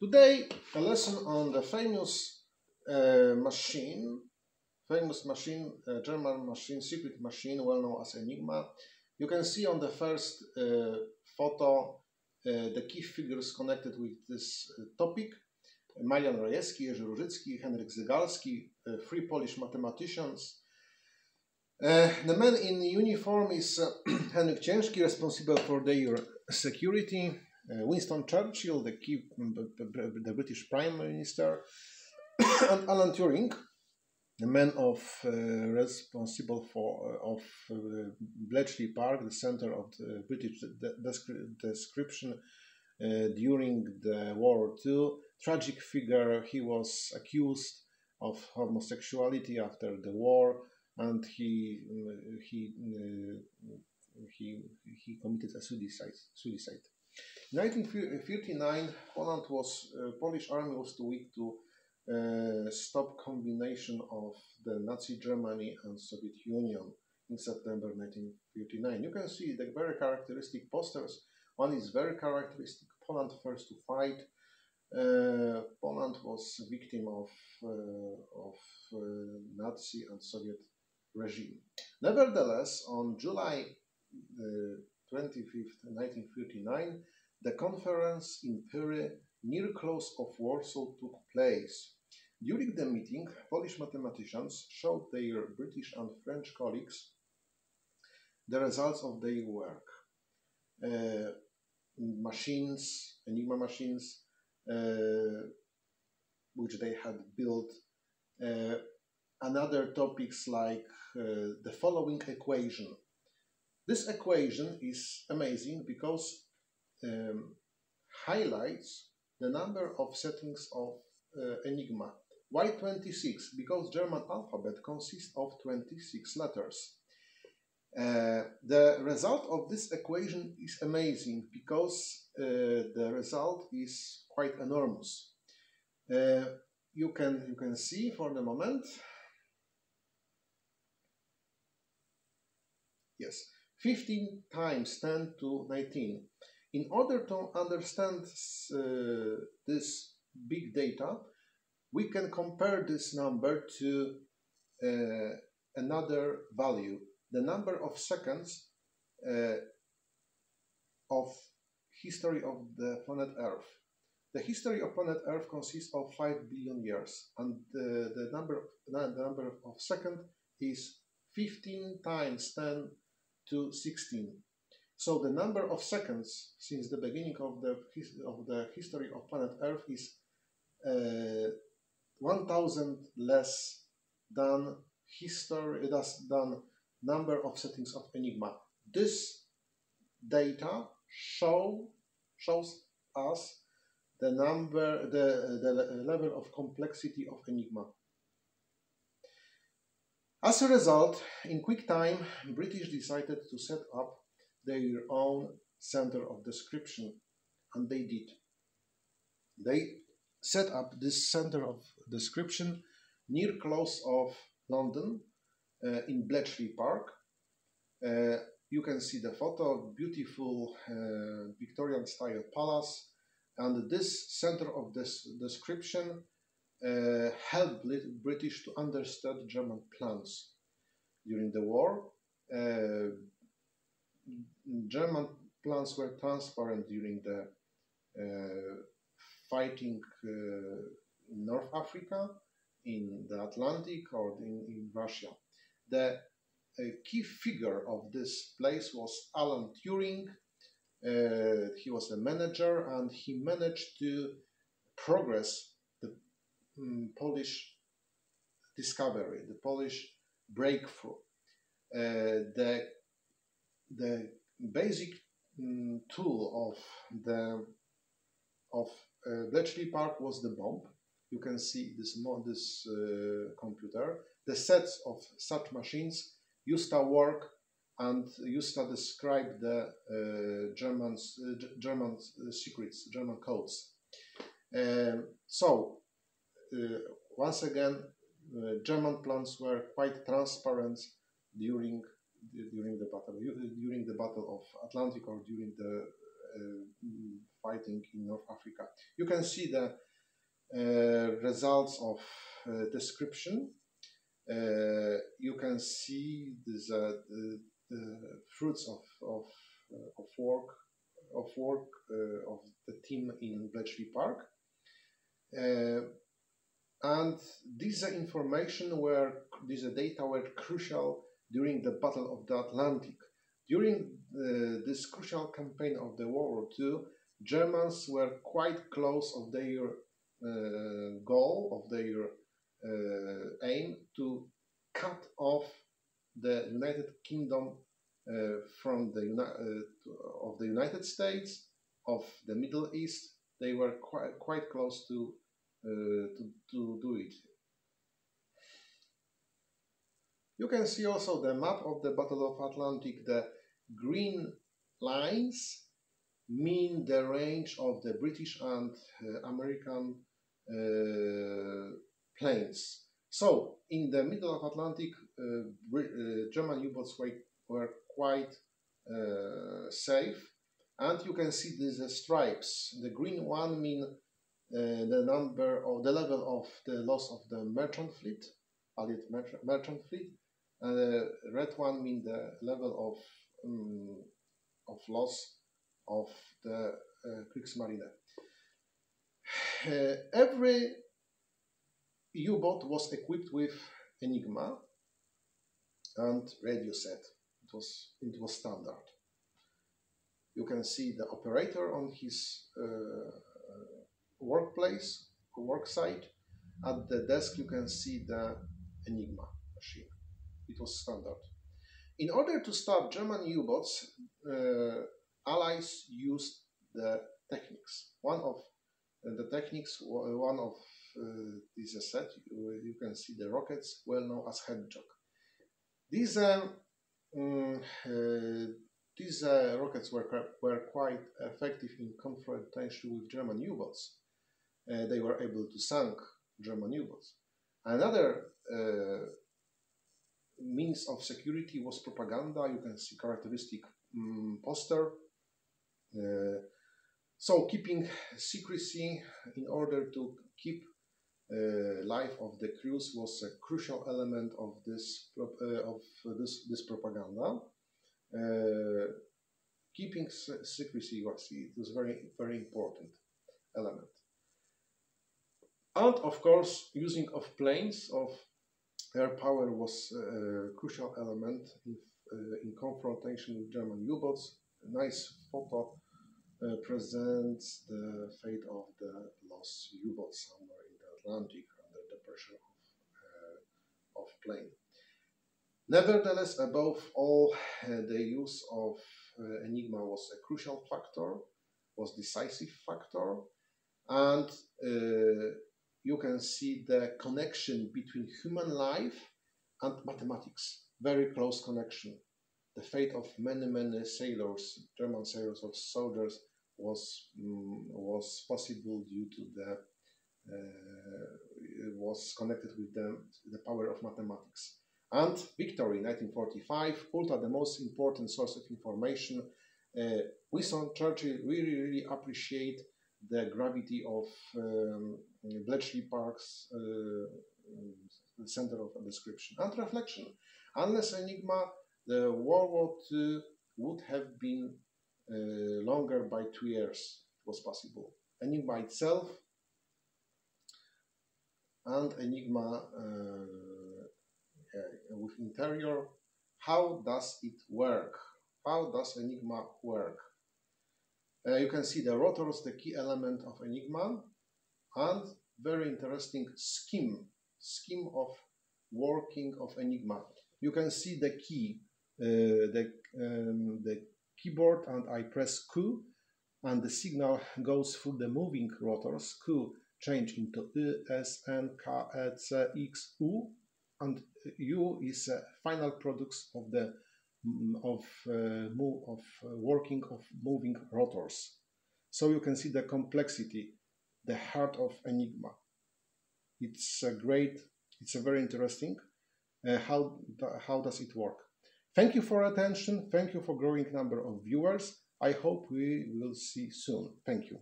Today, a lesson on the famous machine, German machine, secret machine, well known as Enigma. You can see on the first photo the key figures connected with this topic. Marian Rejewski, Jerzy Różycki, Henryk Zygalski, three Polish mathematicians. The man in uniform is Henryk Ciężki, responsible for their security. Winston Churchill, the British Prime Minister, and Alan Turing, the man responsible for Bletchley Park, the center of the British description during the World War II. Tragic figure. He was accused of homosexuality after the war, and he committed a suicide. In 1939, Polish army was too weak to stop combination of the Nazi Germany and Soviet Union in September 1939. You can see the very characteristic posters. One is very characteristic. Poland first to fight. Poland was a victim of Nazi and Soviet regime. Nevertheless, on July 25th, 1939, the conference in Pyry, near close of Warsaw, took place. During the meeting, Polish mathematicians showed their British and French colleagues the results of their work. Enigma machines, which they had built. Another topics like the following equation. This equation is amazing because highlights the number of settings of Enigma. Why 26? Because German alphabet consists of 26 letters. The result of this equation is amazing because the result is quite enormous. You can see for the moment. Yes. 15 times 10 to 19. In order to understand this big data, we can compare this number to another value, the number of seconds of history of the planet Earth. The history of planet Earth consists of 5 billion years, and the number of seconds is 15 times 10 to 16. So the number of seconds since the beginning of the history of planet Earth is 1,000 less than number of settings of Enigma. This data shows us the level of complexity of Enigma. As a result, in quick time, British decided to set up their own center of description, and they did. They set up this center of description near close of London, in Bletchley Park. You can see the photo, beautiful Victorian-style palace, and this center of this description helped British to understand German plans during the war. German plans were transparent during the fighting in North Africa, in the Atlantic, or in Russia. The key figure of this place was Alan Turing. He was a manager, and he managed to progress the Polish discovery, the Polish breakthrough. The basic tool of Bletchley Park was the bomb. You can see this computer. The sets of such machines used to work and used to describe the German secrets, German codes. Once again, German plans were quite transparent during the battle of Atlantic, or during the fighting in North Africa. You can see the results of description. You can see the fruits of work of the team in Bletchley Park. And these data were crucial during the Battle of the Atlantic. During this crucial campaign of the World War II, Germans were quite close of their goal, of their aim to cut off the United Kingdom from of the United States, of the Middle East. They were quite close to do it. You can see also the map of the Battle of Atlantic. The green lines mean the range of the British and American planes. So in the middle of Atlantic, German U-boats were quite safe, and you can see these stripes. The green one mean the number or the level of the loss of the merchant fleet, Allied merchant fleet, and the red one mean the level of loss of the Kriegsmarine. Every U-boat was equipped with Enigma and radio set. It was standard. You can see the operator on his work site. At the desk you can see the Enigma machine. It was standard. In order to start German U-boats, Allies used the techniques. One of these set, you can see the rockets, well known as Hedgehog. These rockets were quite effective in confrontation with German U-boats. They were able to sink German U-boats. Another means of security was propaganda. You can see characteristic poster. So keeping secrecy in order to keep life of the crews was a crucial element of this propaganda. Keeping secrecy was very important element. And of course, using of planes, of air power was a crucial element in confrontation with German U-boats. A nice photo presents the fate of the lost U-boat somewhere in the Atlantic under the pressure of plane. Nevertheless, above all, the use of Enigma was a crucial factor, was decisive factor, and you can see the connection between human life and mathematics. Very close connection. The fate of many sailors, German sailors or soldiers, was possible due to was connected with the power of mathematics. And victory, 1945, ultra the most important source of information. Winston Churchill really appreciate the gravity of Bletchley Park's center of description and reflection. Unless Enigma, the World War II would have been longer by 2 years. It was possible. Enigma itself and Enigma with interior. How does it work? How does Enigma work? You can see the rotors, the key element of Enigma, and very interesting scheme of working of Enigma. You can see the key, the keyboard, and I press Q, and the signal goes through the moving rotors. Q change into E, S, N, K, E, C, X, U, and U is final products of the working of moving rotors. So you can see the complexity, the heart of Enigma. It's very interesting. How does it work? Thank you for attention. Thank you for growing number of viewers. I hope we will see soon. Thank you.